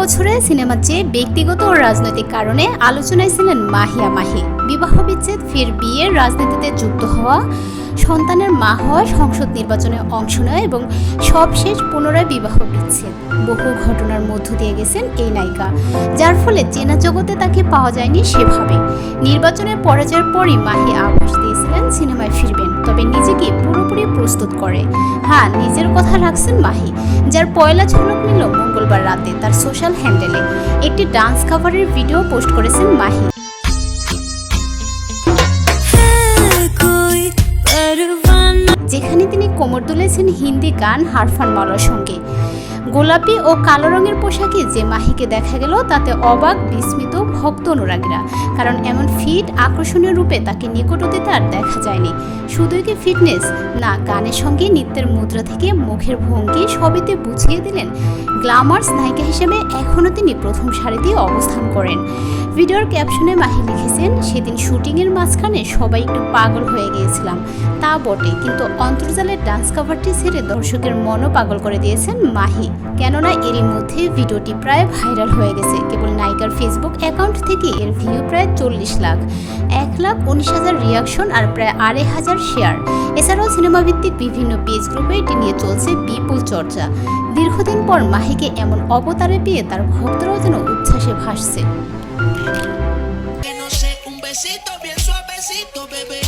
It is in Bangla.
বছরে সিনেমার চেয়ে ব্যক্তিগত ও রাজনৈতিক কারণে আলোচনায় ছিলেন মাহিয়া মাহি। বিবাহ বিচ্ছেদ, ফের বিয়ের রাজনীতিতে যুক্ত হওয়া, সন্তানের মা হওয়া, সংসদ নির্বাচনে অংশ নেওয়া এবং সবশেষ পুনরায় বিবাহ বিচ্ছেদ, বহু ঘটনার মধ্য দিয়ে গেছেন এই নায়িকা, যার ফলে চেনা জগতে তাকে পাওয়া যায়নি সেভাবে। নির্বাচনের পরাজয়ের পরই মাহি আভাস দিয়েছিলেন সিনেমায় ফিরবেন, তবে নিজেকে পুরোপুরি প্রস্তুত করে। হ্যাঁ, নিজের কথা রাখছেন মাহি, যার পয়লা ঝলক মিলল মঙ্গলবার রাতে তার সোশ্যাল হ্যান্ডেলে। একটি ডান্স কাভারের ভিডিও পোস্ট করেছেন মাহি। যেখানে তিনি কোমর তুলেছেন হিন্দি গান হারফান মাওলার সঙ্গে। গোলাপি ও কালো রঙের পোশাকে যে মাহিকে দেখা গেল তাতে অবাক, বিস্মিত ভক্ত অনুরাগীরা। কারণ এমন ফিট, আকর্ষণীয় রূপে তাকে নিকট অতীতে আর দেখা যায়নি। শুধুই কি ফিটনেস না, গানের সঙ্গে নৃত্যের মুদ্রা থেকে মুখের ভঙ্গি সবিতে বুঝিয়ে দিলেন গ্ল্যামার্স নায়িকা হিসেবে এখনও তিনি প্রথম সারিতেই অবস্থান করেন। ভিডিওর ক্যাপশনে মাহি লিখেছেন, সেদিন শুটিংয়ের মাঝখানে সবাই একটু পাগল হয়ে গিয়েছিলাম। তা বটে, কিন্তু অন্তর্জালের ডান্স কাভারটি ছেড়ে দর্শকের মনও পাগল করে দিয়েছেন মাহি। কেননা এরই মধ্যে ভিডিওটি প্রায় ভাইরাল হয়ে গেছে। কেবল নায়িকার ফেসবুক অ্যাকাউন্ট থেকে এর ভিউ প্রায় 40 লাখ, 1,19,000 রিয়াকশন আর প্রায় 2,500 শেয়ার। এছাড়াও সিনেমাভিত্তিক বিভিন্ন পেজ গ্রুপে এটি নিয়ে চলছে বিপুল চর্চা। দীর্ঘদিন পর মাহিকে এমন অবতারে পেয়ে তার ভক্তরাও যেন উচ্ছ্বাসে ভাসছে। Que no sé, un besito bien suavecito, bebé.